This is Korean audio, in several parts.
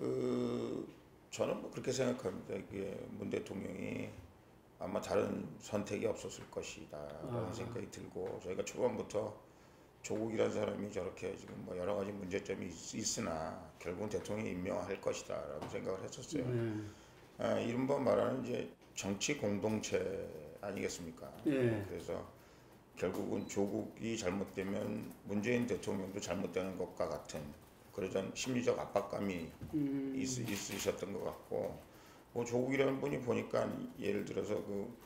그 저는 뭐 그렇게 생각합니다. 이게 문 대통령이 아마 다른 선택이 없었을 것이다라는 생각이 들고, 저희가 초반부터 조국이라는 사람이 저렇게 지금 뭐 여러 가지 문제점이 있으나 결국은 대통령이 임명할 것이다라고 생각을 했었어요. 이른바 말하는 이제 정치 공동체 아니겠습니까? 그래서 결국은 조국이 잘못되면 문재인 대통령도 잘못되는 것과 같은 그런 심리적 압박감이 있으셨던 것 같고, 뭐 조국이라는 분이 보니까 예를 들어서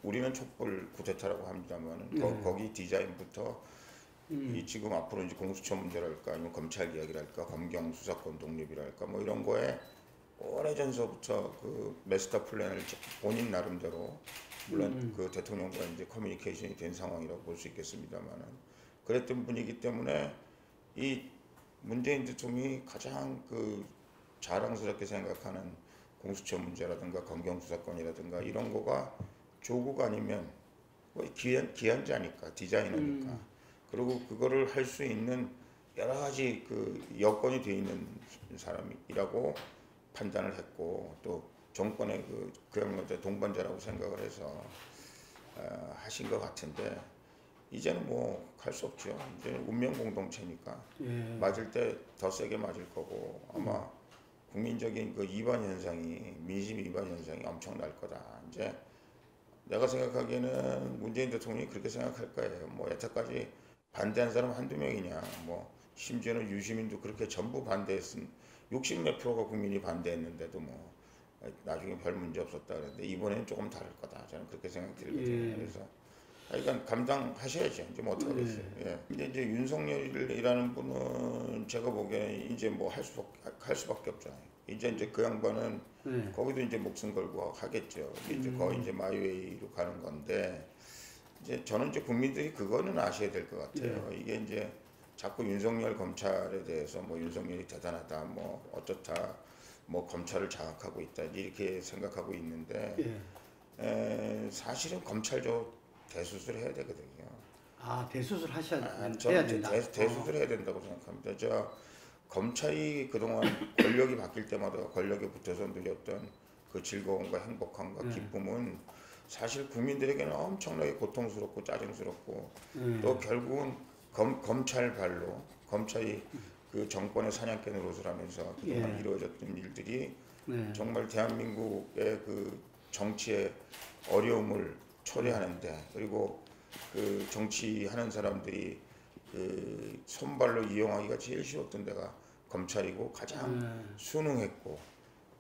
우리는 촛불 쿠데타라고 합니다만 거기 디자인부터 이 지금 앞으로 이제 공수처 문제랄까 아니면 검찰 개혁이랄까 검경 수사권 독립이랄까 뭐 이런 거에 오래전서부터 그 마스터 플랜을 본인 나름대로, 물론 그 대통령과 이제 커뮤니케이션이 된 상황이라고 볼 수 있겠습니다만은 그랬던 분이기 때문에 이 문재인 대통령이 가장 그 자랑스럽게 생각하는 공수처 문제라든가 검경 수사권이라든가 이런 거가 조국 아니면 거의 기한자니까, 디자이너니까. 그리고 그거를 할 수 있는 여러 가지 그 여건이 돼 있는 사람이라고 판단을 했고, 또 정권의 그 양반의 동반자라고 생각을 해서 하신 것 같은데, 이제는 뭐 할 수 없죠. 이제는 운명 공동체니까 맞을 때 더 세게 맞을 거고, 아마 국민적인 그 이반 현상이, 민심 이반 현상이 엄청날 거다. 이제 내가 생각하기에는 문재인 대통령이 그렇게 생각할 거예요. 뭐 여태까지 반대한 사람 한두 명이냐, 뭐 심지어는 유시민도 그렇게 전부 반대했은 60 몇 프로가 국민이 반대했는데도 뭐 나중에 별 문제 없었다 그랬는데, 이번에는 조금 다를 거다. 저는 그렇게 생각이 들거든요. 그래서 하여간 감당하셔야죠. 이제 뭐 어떡하겠어요. 근데 이제 윤석열이라는 분은 제가 보기에는 이제 뭐 할 수밖에 없잖아요. 이제 그 양반은 거기도 이제 목숨 걸고 하겠죠. 이제 거의 이제 마이웨이로 가는 건데, 이제 저는 이제 국민들이 그거는 아셔야 될 것 같아요. 이게 이제 자꾸 윤석열 검찰에 대해서 뭐 윤석열이 대단하다, 뭐 어쩌다, 뭐 검찰을 장악하고 있다 이렇게 생각하고 있는데, 사실은 검찰도 대수술 해야 되거든요. 아, 대수술 해야 저는 된다. 대수술 해야 된다고 생각합니다. 검찰이 그동안 권력이 바뀔 때마다 권력에 붙어서 누렸던 그 즐거움과 행복함과 기쁨은 사실 국민들에게는 엄청나게 고통스럽고 짜증스럽고, 또 결국은 검찰 발로 검찰이 그 정권의 사냥개 노릇을 하면서 그동안 이루어졌던 일들이 정말 대한민국의 그 정치의 어려움을 초래하는데, 그리고 그 정치하는 사람들이 그 손발로 이용하기가 제일 쉬웠던 데가 검찰이고, 가장 순응했고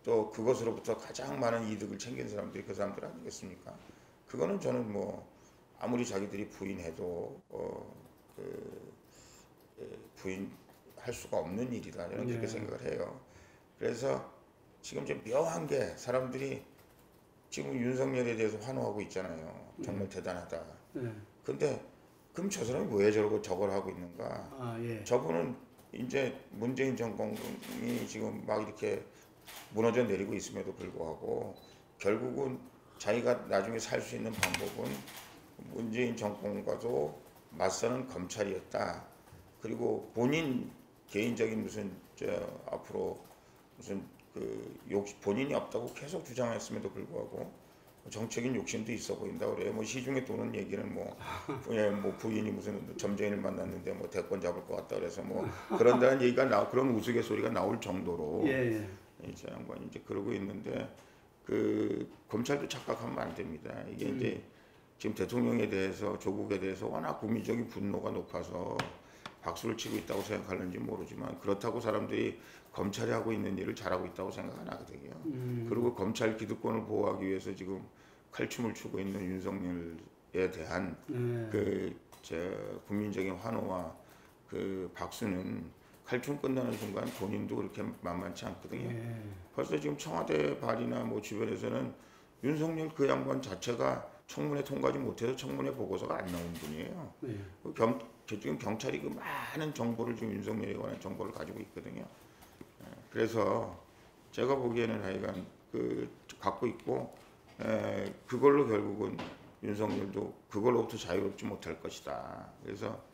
또 그것으로부터 가장 많은 이득을 챙긴 사람들이 그 사람들 아니겠습니까? 그거는 저는 뭐 아무리 자기들이 부인해도 부인할 수가 없는 일이다, 저는 그렇게 생각을 해요. 그래서 지금 이제 묘한 게, 사람들이 지금 윤석열에 대해서 환호하고 있잖아요. 정말 대단하다. 근데 그럼 저 사람이 왜 저걸 하고 있는가? 저분은 이제 문재인 정권이 지금 막 이렇게 무너져 내리고 있음에도 불구하고 결국은 자기가 나중에 살 수 있는 방법은 문재인 정권과도 맞서는 검찰이었다. 그리고 본인 개인적인 무슨 앞으로 무슨 본인이 없다고 계속 주장했음에도 불구하고 정책인 욕심도 있어 보인다 그래요. 뭐 시중에 도는 얘기는 뭐 부인이 무슨 점쟁이를 만났는데 뭐 대권 잡을 것 같다 그래서 뭐 그런다는 얘기가 그런 우스갯소리가 나올 정도로 이제 양반이 이제 그러고 있는데, 그 검찰도 착각하면 안 됩니다. 이게 이제 지금 대통령에 대해서, 조국에 대해서 워낙 국민적인 분노가 높아서 박수를 치고 있다고 생각하는지 모르지만, 그렇다고 사람들이 검찰이 하고 있는 일을 잘하고 있다고 생각 안 하거든요. 그리고 검찰 기득권을 보호하기 위해서 지금 칼춤을 추고 있는 윤석열에 대한 국민적인 환호와 그 박수는 칼춤 끝나는 순간 본인도 그렇게 만만치 않거든요. 벌써 지금 청와대 발이나 뭐 주변에서는 윤석열 그 양반 자체가 청문회 통과하지 못해서 청문회 보고서가 안 나온 분이에요. 지금 경찰이 그 많은 정보를, 지금 윤석열에 관한 정보를 가지고 있거든요. 그래서 제가 보기에는 하여간 갖고 있고, 그걸로 결국은 윤석열도 그걸로부터 자유롭지 못할 것이다. 그래서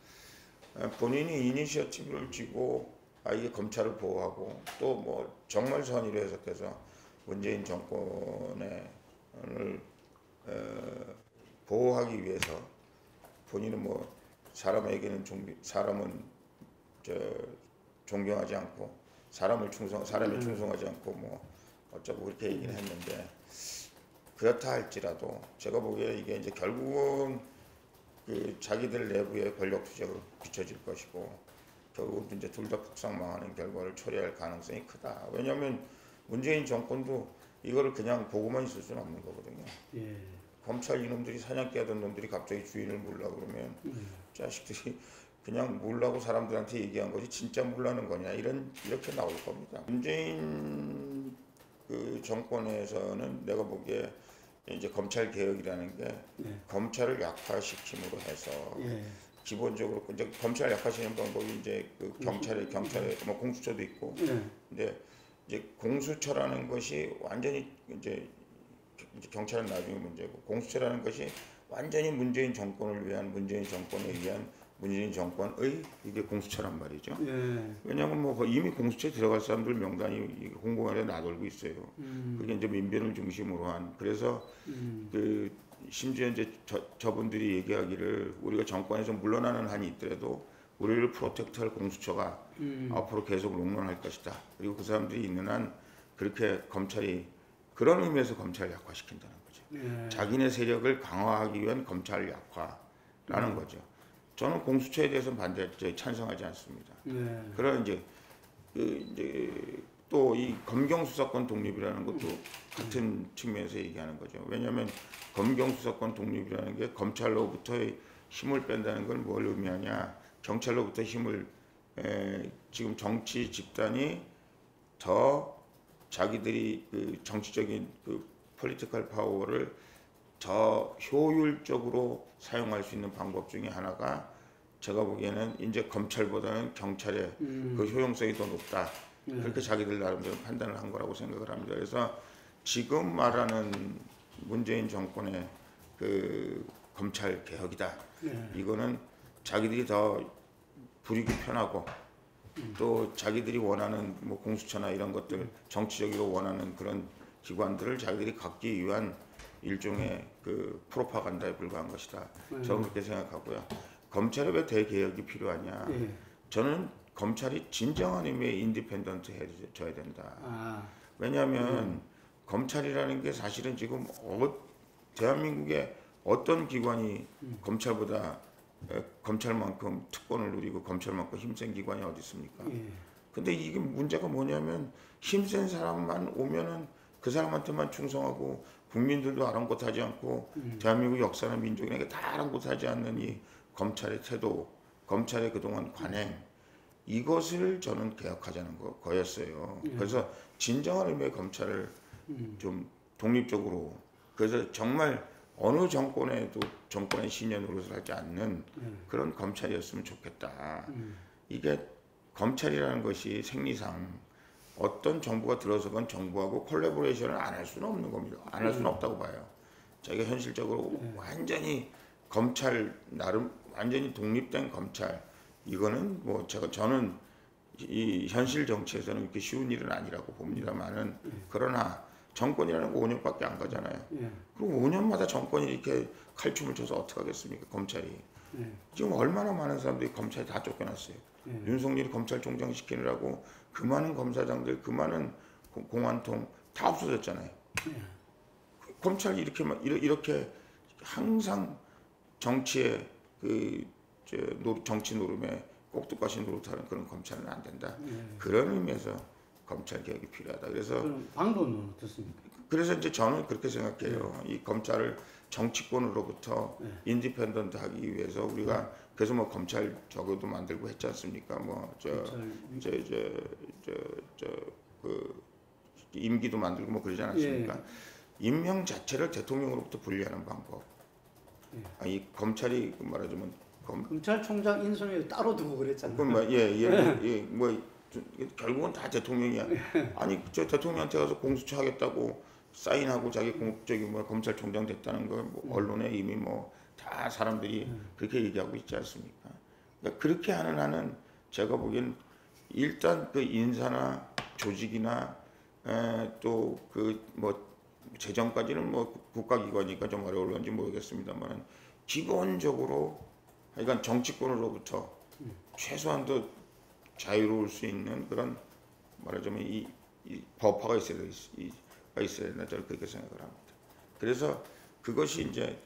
본인이 이니셔티브를 쥐고 이게 검찰을 보호하고 또 뭐 정말 선의로 해석해서 문재인 정권을 보호하기 위해서 본인은 뭐 사람에게는 사람은 존경하지 않고 사람에 충성하지 않고 뭐 어쩌고 그렇게 얘기를 했는데 그렇다 할지라도 제가 보기에 이게 이제 결국은 그 자기들 내부의 권력 투쟁으로 비춰질 것이고 결국은 이제 둘 다 폭삭망하는 결과를 초래할 가능성이 크다. 왜냐하면 문재인 정권도 이거를 그냥 보고만 있을 수는 없는 거거든요. 예. 검찰 이놈들이 사냥개 하던 놈들이 갑자기 주인을 몰라 그러면 자식들이 그냥 몰라고 사람들한테 얘기한 것이 진짜 몰라는 거냐 이렇게 나올 겁니다. 문재인 그 정권에서는 내가 보기에 이제 검찰 개혁이라는 게 검찰을 약화시킴으로 해서 기본적으로 이제 검찰 약화시키는 방법이 이제 그 경찰에 뭐 공수처도 있고 근데 이제 공수처라는 것이 완전히 이제 경찰은 나중에 문제고 공수처라는 것이 완전히 문재인 정권을 위한 문재인 정권에 의한 문재인 정권의 이게 공수처란 말이죠. 왜냐하면 뭐 이미 공수처에 들어갈 사람들 명단이 공공연하게 나돌고 있어요. 그게 이제 민변을 중심으로 한 그래서 그 심지어 이제 저분들이 얘기하기를 우리가 정권에서 물러나는 한이 있더라도 우리를 프로텍트할 공수처가 앞으로 계속 롱런할 것이다. 그리고 그 사람들이 있는 한 그렇게 검찰이 그런 의미에서 검찰을 약화시킨다는 거죠. 자기네 세력을 강화하기 위한 검찰 약화라는 거죠. 저는 공수처에 대해서는 찬성하지 않습니다. 그런 이제 또 이 검경 수사권 독립이라는 것도 같은 측면에서 얘기하는 거죠. 왜냐하면 검경 수사권 독립이라는 게 검찰로부터의 힘을 뺀다는 건 뭘 의미하냐? 경찰로부터 힘을 지금 정치 집단이 더 자기들이 그 정치적인 그 폴리티컬 파워를 더 효율적으로 사용할 수 있는 방법 중에 하나가 제가 보기에는 이제 검찰보다는 경찰의 그 효용성이 더 높다. 그렇게 자기들 나름대로 판단을 한 거라고 생각을 합니다. 그래서 지금 말하는 문재인 정권의 그 검찰 개혁이다. 이거는 자기들이 더 불이익이 편하고 또 자기들이 원하는 뭐 공수처나 이런 것들 정치적으로 원하는 그런 기관들을 자기들이 갖기 위한 일종의 그 프로파간다에 불과한 것이다. 저는 그렇게 생각하고요. 검찰에 왜 대개혁이 필요하냐? 저는 검찰이 진정한 의미의 인디펜던트해져야 된다. 왜냐하면 검찰이라는 게 사실은 지금 대한민국의 어떤 기관이 검찰만큼 특권을 누리고 검찰만큼 힘센 기관이 어디 있습니까? 근데 이게 문제가 뭐냐면 힘센 사람만 오면은 그 사람한테만 충성하고 국민들도 아랑곳하지 않고 대한민국 역사나 민족에게 다 아랑곳하지 않는 이 검찰의 태도, 검찰의 그동안 관행 이것을 저는 개혁하자는 거였어요. 그래서 진정한 의미의 검찰을 좀 독립적으로 그래서 정말 어느 정권에도 정권의 신의 노릇을 하지 않는 그런 검찰이었으면 좋겠다. 이게 검찰이라는 것이 생리상 어떤 정부가 들어서건 정부하고 콜라보레이션을 안 할 수는 없는 겁니다. 안 할 수는 없다고 봐요. 자기가 현실적으로 완전히 검찰 나름 완전히 독립된 검찰 이거는 뭐 저는 이 현실 정치에서는 이렇게 쉬운 일은 아니라고 봅니다만은 그러나 정권이라는 거 5년밖에 안 가잖아요. 그리고 5년마다 정권이 이렇게 칼춤을 쳐서 어떻게 하겠습니까? 검찰이. 지금 얼마나 많은 사람들이 검찰에 다 쫓겨났어요. 윤석열이 검찰총장 시키느라고 그 많은 검사장들, 그 많은 공안통 다 없어졌잖아요. 검찰이 이렇게 항상 정치의 정치 노름에 꼭두가시 노릇하는 그런 검찰은 안 된다. 그런 의미에서 검찰 개혁이 필요하다. 그래서 그럼 방법은 어떻습니까? 그래서 이제 저는 그렇게 생각해요. 이 검찰을 정치권으로부터 인디펜던트하기 위해서 우리가 그래서 뭐 검찰 저거도 만들고 했지 않습니까? 그 임기도 만들고 뭐 그러지 않았습니까? 임명 자체를 대통령으로부터 분리하는 방법. 이 검찰이 말하자면 검찰총장 인선을 따로 두고 그랬잖아요. 결국은 다 대통령이야. 아니 저 대통령한테 가서 공수처 하겠다고 사인하고 자기 검찰총장 됐다는 거 언론에 이미 다 사람들이 그렇게 얘기하고 있지 않습니까? 그러니까 그렇게 하는 한은 제가 보기엔 일단 그 인사나 조직이나 또 그 뭐 재정까지는 뭐 국가기관이니까 좀 어려울런지 모르겠습니다만 기본적으로 그러니까 정치권으로부터 최소한도 자유로울 수 있는 그런 말하자면 이 버퍼가 있어야 된다 저는 그렇게 생각을 합니다. 그래서 그것이 이제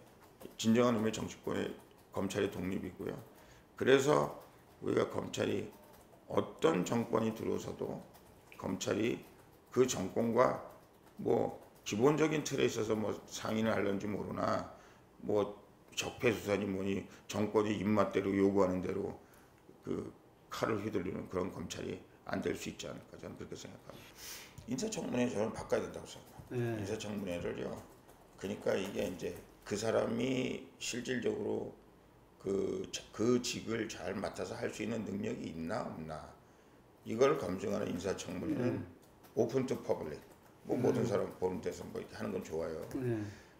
진정한 의미의 정치권의 검찰의 독립이고요. 그래서 우리가 검찰이 어떤 정권이 들어서도 검찰이 그 정권과 뭐 기본적인 틀에 있어서 뭐 상의를 하려는지 모르나 뭐 적폐 수사니 뭐니 정권이 입맛대로 요구하는 대로 그 칼을 휘둘리는 그런 검찰이 안 될 수 있지 않을까 저는 그렇게 생각합니다. 인사청문회 저는 바꿔야 된다고 생각합니다. 인사청문회를요. 그러니까 이게 이제 그 사람이 실질적으로 그 직을 잘 맡아서 할 수 있는 능력이 있나 없나 이걸 검증하는 인사청문회는 오픈 투 퍼블릭 뭐 모든 사람 보는 데서 뭐 이렇게 하는 건 좋아요.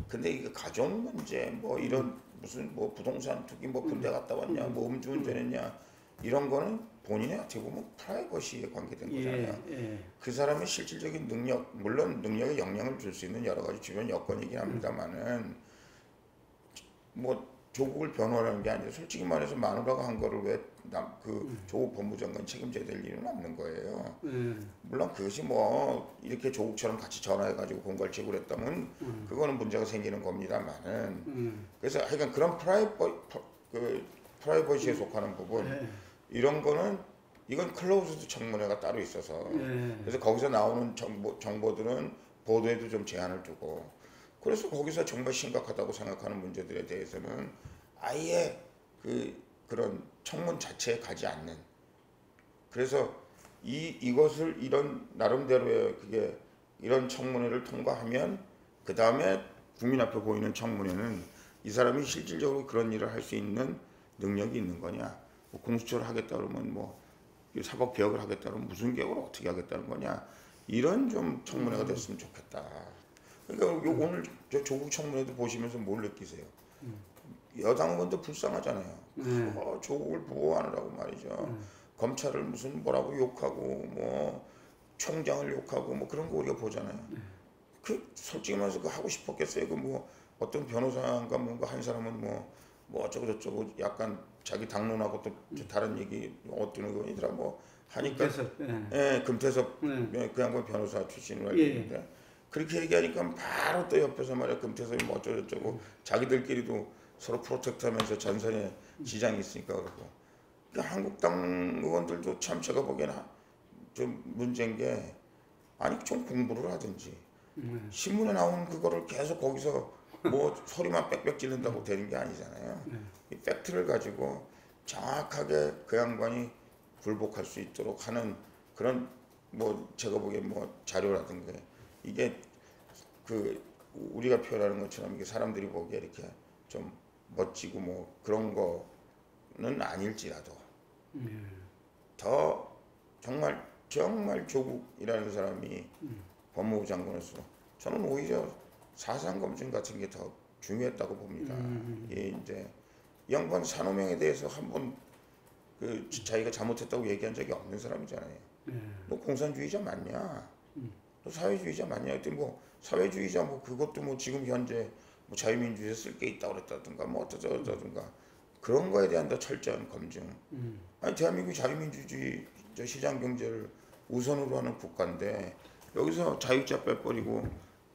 근데 이게 가족 문제 뭐 이런 무슨 뭐 부동산 투기 뭐 군대 갔다 왔냐 뭐 음주운전했냐 이런 거는 본인의 어떻게 보면 프라이버시에 관계된 거잖아요. 그 사람의 실질적인 능력 물론 능력에 영향을 줄 수 있는 여러 가지 주변 여건이긴 합니다만은 뭐 조국을 변호하는 게 아니라 솔직히 말해서 마누라가 한 거를 왜 조국 법무장관 책임져야 될 일은 없는 거예요. 물론 그것이 뭐 이렇게 조국처럼 같이 전화해가지고 공갈 제공했다면 그거는 문제가 생기는 겁니다만은 그래서 하여간 그런 프라이버시에 속하는 부분 이런 거는 이건 클로즈드 청문회가 따로 있어서 그래서 거기서 나오는 정보들은 보도에도 좀 제한을 두고 그래서 거기서 정말 심각하다고 생각하는 문제들에 대해서는 아예 그런 청문 자체에 가지 않는 그래서 이것을 이런 나름대로의 그게 이런 청문회를 통과하면 그 다음에 국민 앞에 보이는 청문회는 이 사람이 실질적으로 그런 일을 할 수 있는 능력이 있는 거냐 뭐 공수처를 하겠다 그러면 뭐 사법 개혁을 하겠다 그러면 무슨 개혁을 어떻게 하겠다는 거냐 이런 좀 청문회가 됐으면 좋겠다. 그러니까 오늘 저 조국 청문회도 보시면서 뭘 느끼세요? 여당 의원도 불쌍하잖아요. 조국을 보호하느라고 말이죠. 검찰을 무슨 뭐라고 욕하고 뭐 총장을 욕하고 뭐 그런 거 우리가 보잖아요. 그 솔직히 말해서 그 하고 싶었겠어요. 그 뭐 어떤 변호사인가 뭔가 한 사람은 뭐 어쩌고 저쩌고 약간 자기 당론하고 또 다른 얘기 어떤 의원이더라 뭐 하니까 금태섭 그 양반 변호사 출신으로 알고 있는데 그렇게 얘기하니까 바로 또 옆에서 말이야 금태섭이 뭐 어쩌고저쩌고 자기들끼리도 서로 프로텍트하면서 전선에 지장이 있으니까 그러고 그러니까 한국당 의원들도 참 제가 보기에는 좀 문제인 게 아니 좀 공부를 하든지 신문에 나온 그거를 계속 거기서 뭐 소리만 빽빽 지른다고 되는 게 아니잖아요. 이 팩트를 가지고 정확하게 그 양반이 굴복할 수 있도록 하는 그런 뭐 제가 보기엔 뭐 자료라든가 이게 우리가 표현하는 것처럼 이게 사람들이 보기에 이렇게 좀 멋지고 뭐 그런 거는 아닐지라도 더 정말 조국이라는 사람이 법무부 장관으로서 저는 오히려 사상 검증 같은 게 더 중요했다고 봅니다. 예, 이제 양반 산호명에 대해서 한번 자기가 잘못했다고 얘기한 적이 없는 사람이잖아요. 너 공산주의자 맞냐? 너 사회주의자 맞냐? 그때 뭐 사회주의자 뭐 그것도 뭐 지금 현재 뭐 자유민주주의에 쓸 게 있다고 그랬다든가 뭐 어쩌다든가 그런 거에 대한 더 철저한 검증. 아니 대한민국이 자유민주주의 시장 경제를 우선으로 하는 국가인데 여기서 자유자 빼버리고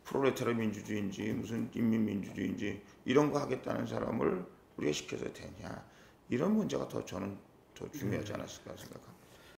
프롤레타르 민주주의인지 무슨 인민민주주의인지 이런 거 하겠다는 사람을 우리가 시켜서 되냐 이런 문제가 저는 더 중요하지 않았을까 생각합니다.